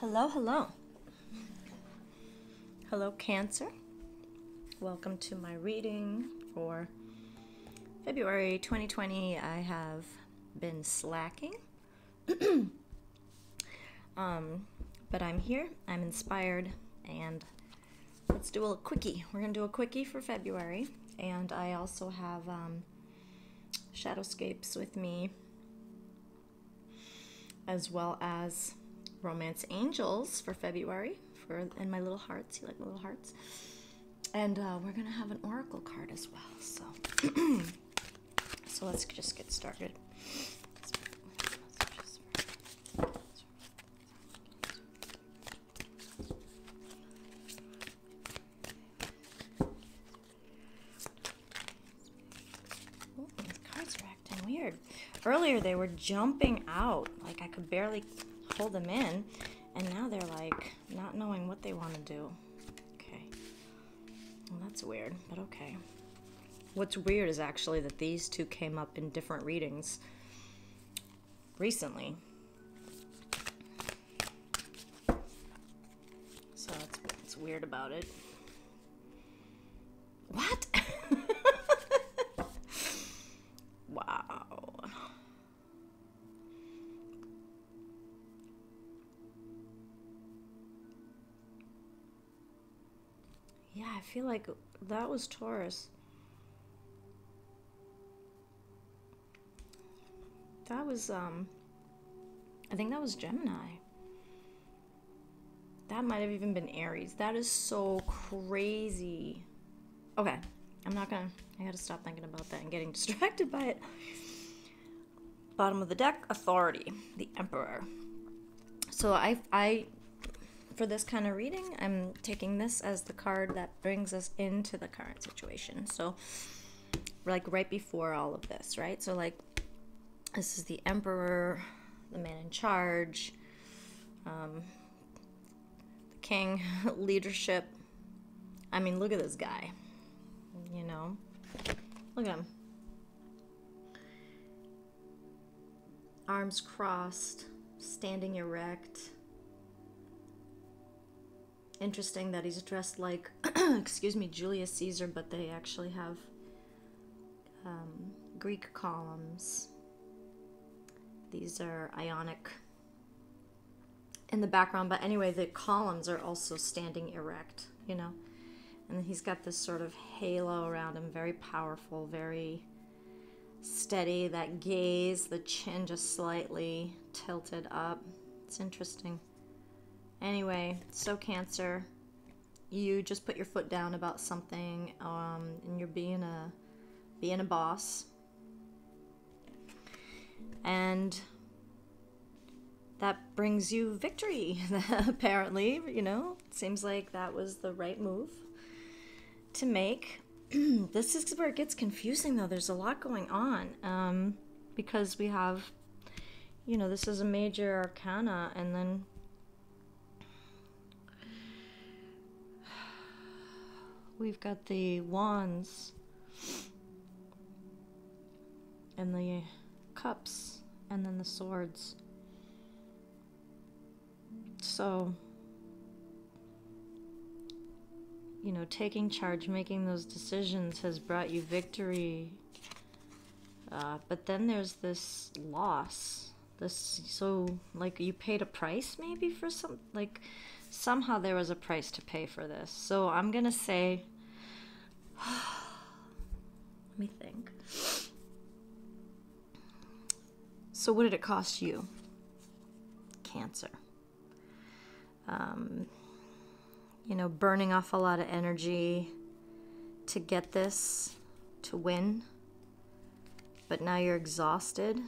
Hello, hello. Hello, Cancer. Welcome to my reading for February 2020. I have been slacking, but I'm here. I'm inspired, and let's do a quickie. We're going to do a quickie for February, and I also have Shadowscapes with me, as well as Romance Angels for February, and my little hearts. You like my little hearts? And we're gonna have an oracle card as well. So, so let's just get started. Ooh, these cards are acting weird. Earlier they were jumping out, like I could barely hold them in, and now they're like not knowing what they want to do. Okay, well, that's weird, but okay. What's weird is actually that these two came up in different readings recently, so that's what's weird about it. What? Wow. Yeah, I feel like that was Taurus. That was, I think that was Gemini. That might have even been Aries. That is so crazy. Okay, I gotta stop thinking about that and getting distracted by it. Bottom of the deck, Authority, the Emperor. So I for this kind of reading, I'm taking this as the card that brings us into the current situation. So, like right before all of this, right? So like, this is the Emperor, the man in charge, the king, leadership. I mean, look at this guy, you know? Look at him. Arms crossed, standing erect. Interesting that he's dressed like, excuse me, Julius Caesar, but they actually have Greek columns. These are Ionic in the background, but anyway, the columns are also standing erect, you know? And he's got this sort of halo around him, very powerful, very steady, that gaze, the chin just slightly tilted up. It's interesting. Anyway, so Cancer, you just put your foot down about something, and you're being a boss, and that brings you victory. Apparently, you know, seems like that was the right move to make. This is where it gets confusing, though. There's a lot going on, because we have, you know, this is a major arcana, and then we've got the wands and the cups and then the swords. So, you know, taking charge, making those decisions has brought you victory. But then there's this loss. So, like, you paid a price maybe for some, like, somehow there was a price to pay for this. So I'm gonna say, let me think. So what did it cost you, Cancer? You know, burning off a lot of energy to get this, to win. But now you're exhausted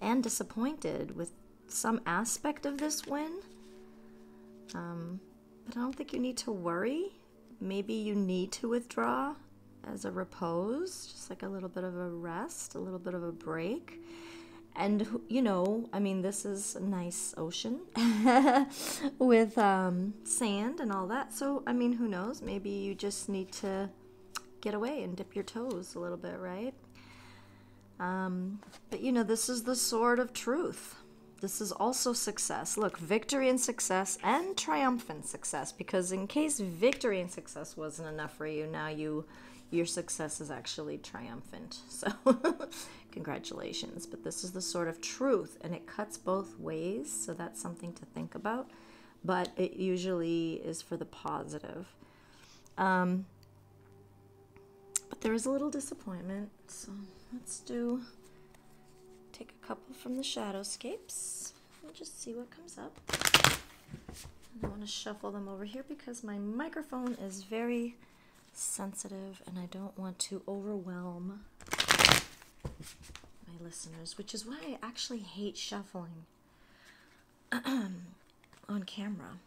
and disappointed with some aspect of this win. But I don't think you need to worry. Maybe you need to withdraw as a repose, just like a little bit of a rest, a little bit of a break. And, you know, I mean, this is a nice ocean with sand and all that. So, I mean, who knows? Maybe you just need to get away and dip your toes a little bit, right? But, you know, this is the sword of truth. This is also success. Look, victory and success and triumphant success, because in case victory and success wasn't enough for you, now your success is actually triumphant. So congratulations. But this is the sort of truth, and it cuts both ways, so that's something to think about. But it usually is for the positive. But there is a little disappointment, so let's take a couple from the Shadowscapes and just see what comes up. I want to shuffle them over here because my microphone is very sensitive and I don't want to overwhelm my listeners, which is why I actually hate shuffling on camera,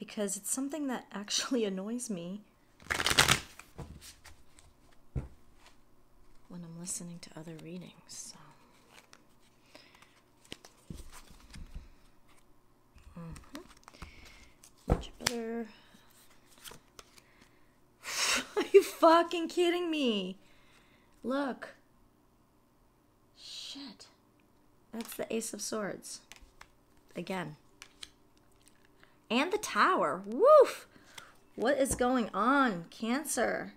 because it's something that actually annoys me when I'm listening to other readings. So. Much better. Are you fucking kidding me? Look. Shit. That's the Ace of Swords. Again. And the Tower. Woof! What is going on, Cancer?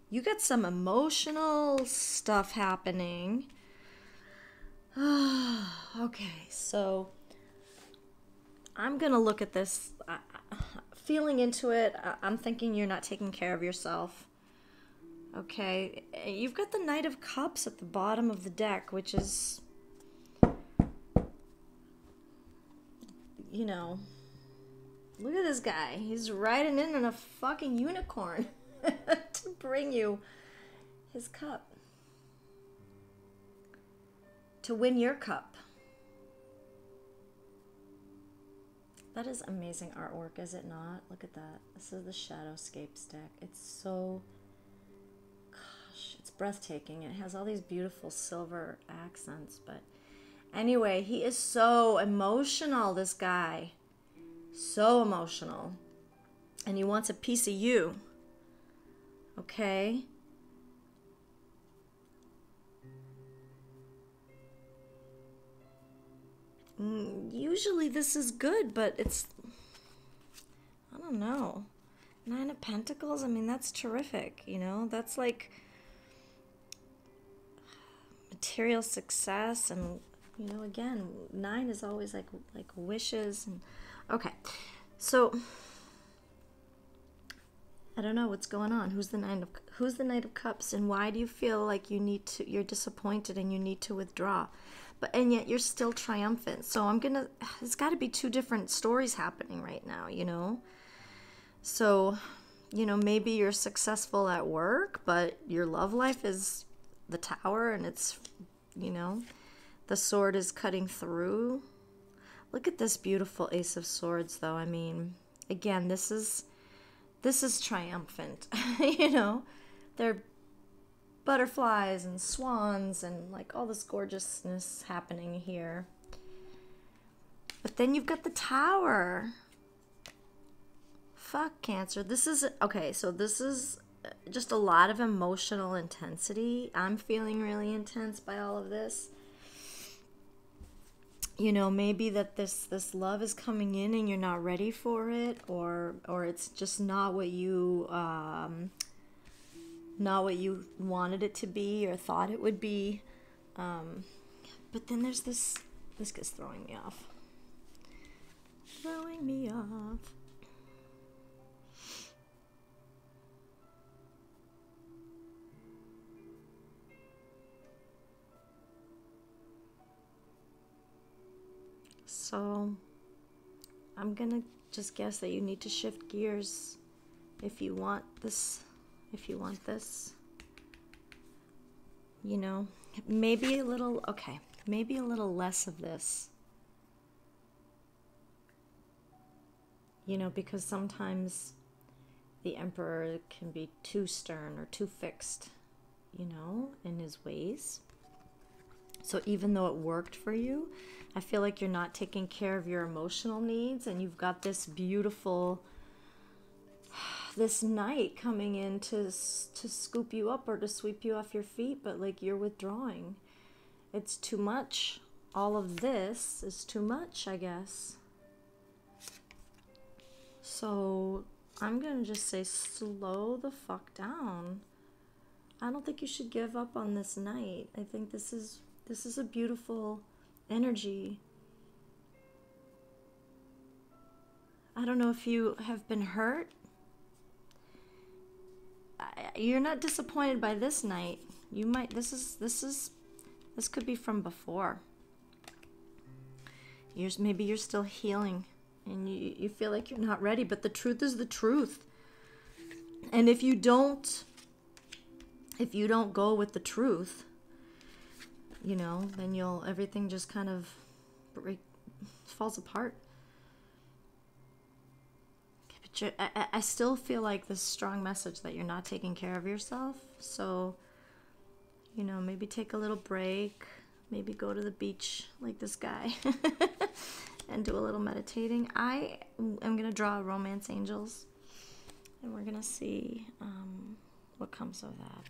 You got some emotional stuff happening. Okay, so I'm going to look at this. Feeling into it, I'm thinking you're not taking care of yourself. Okay, you've got the Knight of Cups at the bottom of the deck, which is, you know, look at this guy. He's riding in on a fucking unicorn to bring you his cup. To win your cup. That is amazing artwork, is it not? Look at that. This is the Shadowscapes deck. It's so, gosh, it's breathtaking. It has all these beautiful silver accents, but anyway, he is so emotional, this guy. So emotional. And he wants a piece of you. Okay? Usually this is good, but it's, I don't know. Nine of Pentacles, I mean, that's terrific, you know? That's like material success, and, you know, again, 9 is always like wishes. And okay, so I don't know what's going on. Who's the Knight of Cups, and why do you feel like you're disappointed and you need to withdraw? And yet you're still triumphant. So there's got to be two different stories happening right now, you know? So, you know, maybe you're successful at work, but your love life is the Tower, and it's, you know, the sword is cutting through. Look at this beautiful Ace of Swords, though. I mean, again, this is triumphant, you know? They're butterflies and swans and like all this gorgeousness happening here. But then you've got the Tower. Fuck, Cancer. This is just a lot of emotional intensity. I'm feeling really intense by all of this. You know, maybe that this love is coming in and you're not ready for it, or it's just not what you wanted it to be or thought it would be. But then there's this guy's throwing me off. Throwing me off. So I'm gonna just guess that you need to shift gears if you want this. You know, maybe a little less of this. You know, because sometimes the Emperor can be too stern or too fixed, you know, in his ways. So even though it worked for you, I feel like you're not taking care of your emotional needs, and you've got this beautiful, this knight coming in to scoop you up or to sweep you off your feet, but like you're withdrawing. It's too much all of this is too much, I guess. So I'm gonna just say slow the fuck down. I don't think you should give up on this night. I think this is a beautiful energy. I don't know if you have been hurt. You're not disappointed by this night. You might, this could be from before. Maybe you're still healing and you feel like you're not ready, but the truth is the truth. And if you don't go with the truth, you know, then everything just kind of falls apart. But I still feel like this strong message that you're not taking care of yourself. So, you know, maybe take a little break, maybe go to the beach like this guy and do a little meditating. I am going to draw romance angels and we're going to see what comes of that.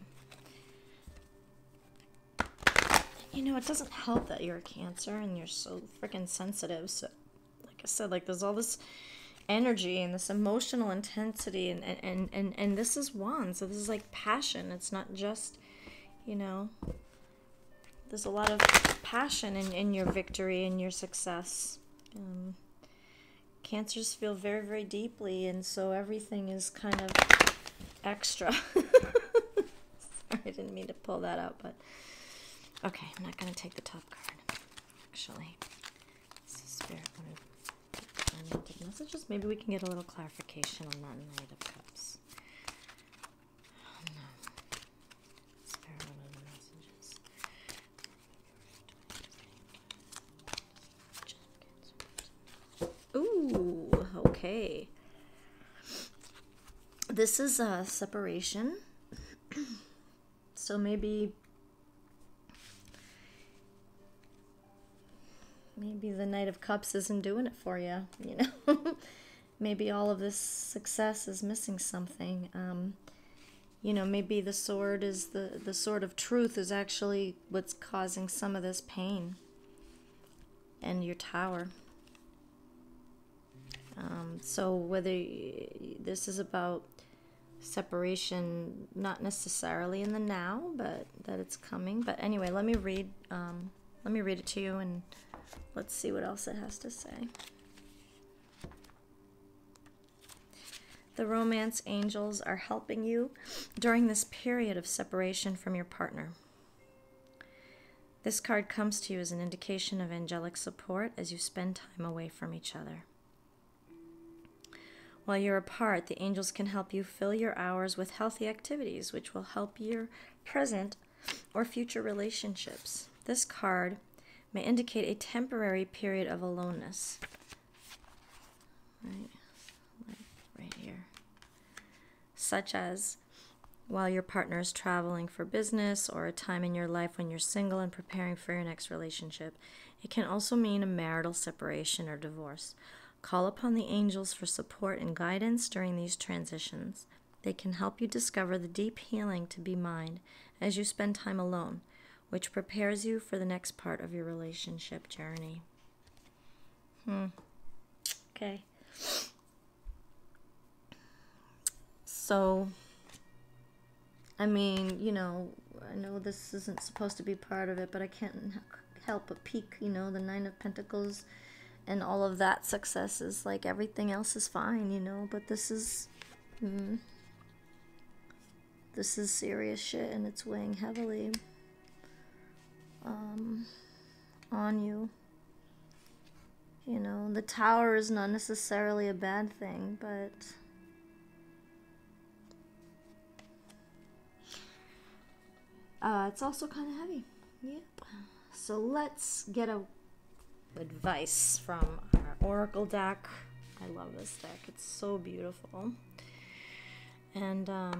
You know, it doesn't help that you're a Cancer and you're so freaking sensitive. So, like I said, like there's all this energy and this emotional intensity and this is Wands. So this is like passion. It's not just, you know, there's a lot of passion in your victory and your success. Cancers feel very, very deeply, and so everything is kind of extra. Sorry, I didn't mean to pull that out, but okay, I'm not going to take the top card. Actually, this is Spirit romantic messages. Maybe we can get a little clarification on that Knight of Cups. No. Spirit romantic messages. Ooh, okay. This is a separation. So maybe the Knight of Cups isn't doing it for you, you know. Maybe all of this success is missing something. You know, maybe the sword is the sword of truth is actually what's causing some of this pain. And your Tower. So whether this is about separation, not necessarily in the now, but that it's coming. But anyway, let me read it to you and let's see what else it has to say. The romance angels are helping you during this period of separation from your partner. This card comes to you as an indication of angelic support as you spend time away from each other. While you're apart, the angels can help you fill your hours with healthy activities, which will help your present or future relationships. This card may indicate a temporary period of aloneness. Right here. Such as while your partner is traveling for business or a time in your life when you're single and preparing for your next relationship. It can also mean a marital separation or divorce. Call upon the angels for support and guidance during these transitions. They can help you discover the deep healing to be mine as you spend time alone, which prepares you for the next part of your relationship journey. Okay. So, I mean, you know, I know this isn't supposed to be part of it, but I can't help but peek, you know, the Nine of Pentacles and all of that success is like everything else is fine, you know, but this is serious shit and it's weighing heavily on you. You know, the Tower is not necessarily a bad thing, but it's also kind of heavy. Yep. So let's get a advice from our Oracle deck. I love this deck. It's so beautiful. And I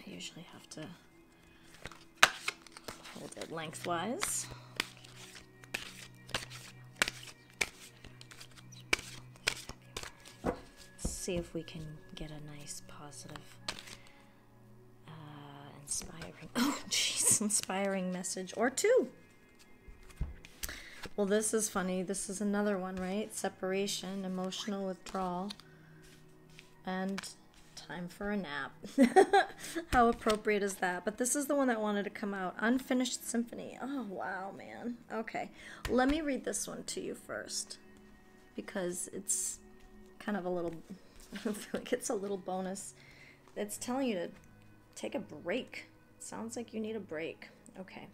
usually have to hold it lengthwise. Let's see if we can get a nice, positive, inspiring, inspiring message or two. Well, this is funny. This is another one, right? Separation, emotional withdrawal, and time for a nap. How appropriate is that? But this is the one that wanted to come out. Unfinished Symphony. Oh, wow, man. Okay. Let me read this one to you first, because it's kind of a little, I feel like it's a little bonus. It's telling you to take a break. Sounds like you need a break. Okay.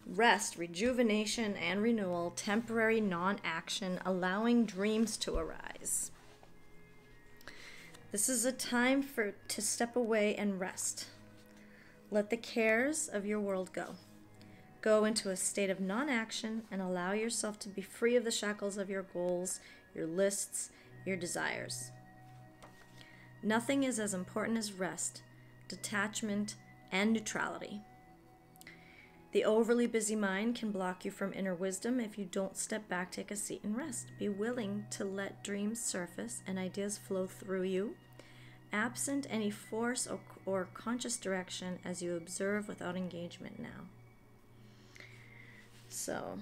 Rest, rejuvenation, and renewal, temporary non-action, allowing dreams to arise. This is a time to step away and rest. Let the cares of your world go. Go into a state of non-action and allow yourself to be free of the shackles of your goals, your lists, your desires. Nothing is as important as rest, detachment, and neutrality. The overly busy mind can block you from inner wisdom if you don't step back, take a seat, and rest. Be willing to let dreams surface and ideas flow through you, absent any force or conscious direction as you observe without engagement now. So,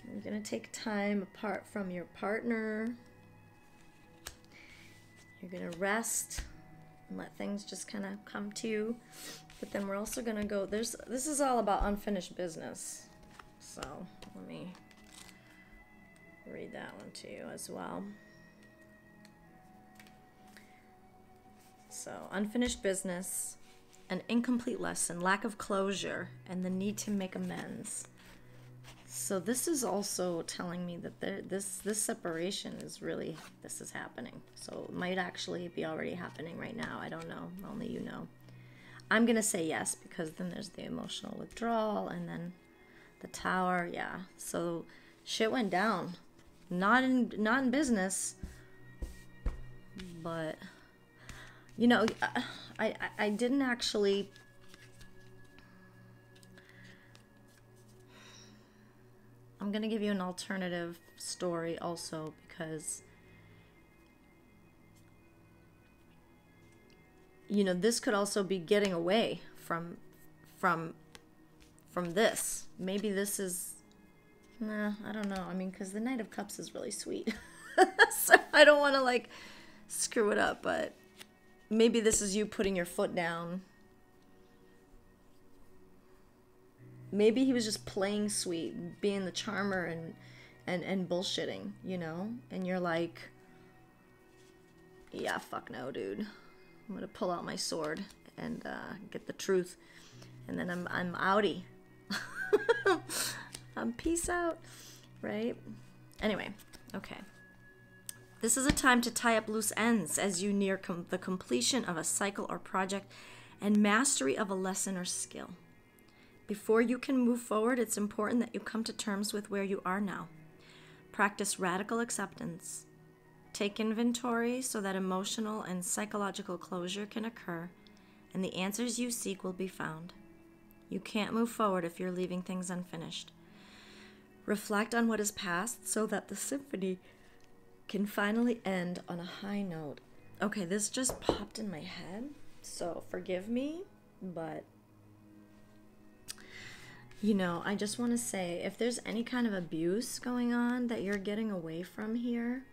you're going to take time apart from your partner. You're going to rest and let things just kind of come to you. But then we're also going to go, this is all about unfinished business. So let me read that one to you as well. So unfinished business, an incomplete lesson, lack of closure, and the need to make amends. So this is also telling me that this separation is really, this is happening. So it might actually be already happening right now. I don't know. Only you know. I'm going to say yes, because then there's the emotional withdrawal and then the Tower. Yeah. So shit went down. Not in business, but you know, I didn't actually, I'm going to give you an alternative story also, because you know, this could also be getting away from this. Maybe this is, I don't know. I mean, because the Knight of Cups is really sweet. So I don't want to like screw it up, but maybe this is you putting your foot down. Maybe he was just playing sweet, being the charmer and bullshitting, you know? And you're like, yeah, fuck no, dude. I'm gonna pull out my sword and get the truth, and then I'm outie. I'm peace out, right? Anyway, okay. This is a time to tie up loose ends as you near the completion of a cycle or project and mastery of a lesson or skill. Before you can move forward, it's important that you come to terms with where you are now. Practice radical acceptance. Take inventory so that emotional and psychological closure can occur, and the answers you seek will be found. You can't move forward if you're leaving things unfinished. Reflect on what is past so that the symphony can finally end on a high note. Okay, this just popped in my head, so forgive me, but you know, I just want to say, if there's any kind of abuse going on that you're getting away from here,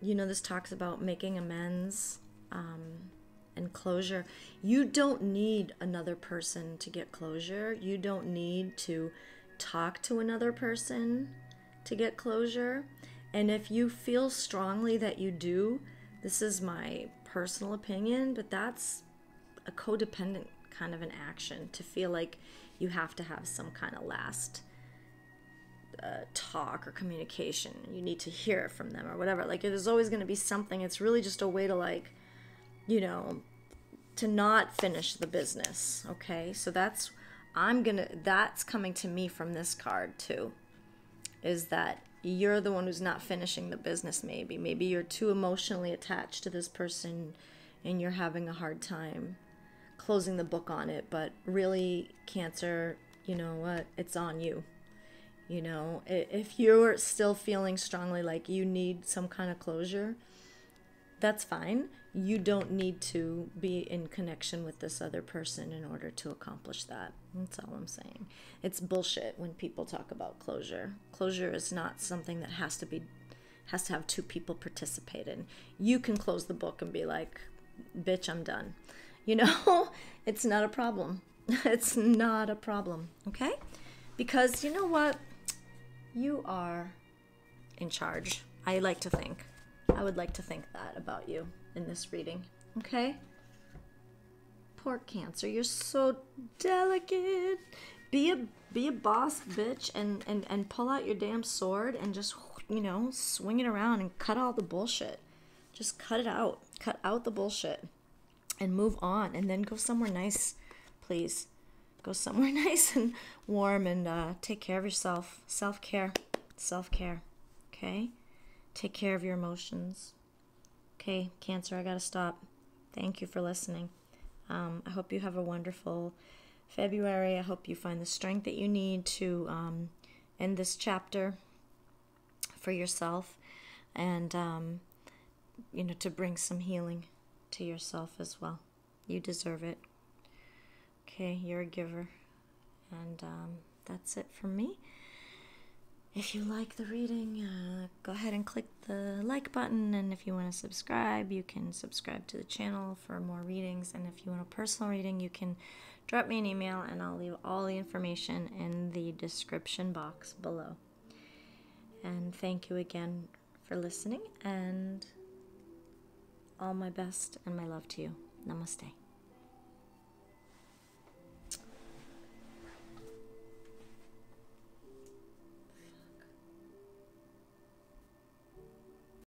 you know, this talks about making amends and closure. You don't need another person to get closure. You don't need to talk to another person to get closure. And if you feel strongly that you do, this is my personal opinion, but that's a codependent kind of an action, to feel like you have to have some kind of last talk or communication. You need to hear it from them or whatever. Like, there's always going to be something. It's really just a way to, like, you know, to not finish the business. Okay, so that's coming to me from this card too, is that you're the one who's not finishing the business. Maybe you're too emotionally attached to this person and you're having a hard time closing the book on it. But really, Cancer, you know what, it's on you. You know, if you're still feeling strongly like you need some kind of closure, that's fine. you don't need to be in connection with this other person in order to accomplish that. That's all I'm saying. It's bullshit when people talk about closure. Closure is not something that has to have two people participate in. You can close the book and be like, bitch, I'm done. You know, it's not a problem. It's not a problem, okay? Because you know what? You are in charge. I would like to think that about you in this reading, okay? Poor Cancer, you're so delicate. Be a boss, bitch, and pull out your damn sword and just, you know, swing it around and cut all the bullshit. Just cut it out. Cut out the bullshit and move on, and then go somewhere nice, please. Go somewhere nice and warm, and take care of yourself. Self-care. Self-care. Okay? Take care of your emotions. Okay, Cancer, I gotta stop. Thank you for listening. I hope you have a wonderful February. I hope you find the strength that you need to end this chapter for yourself, and you know, to bring some healing to yourself as well. You deserve it. Okay, you're a giver. And that's it from me. If you like the reading, go ahead and click the like button. And if you want to subscribe, you can subscribe to the channel for more readings. And if you want a personal reading, you can drop me an email, and I'll leave all the information in the description box below. And thank you again for listening, and all my best and my love to you. Namaste.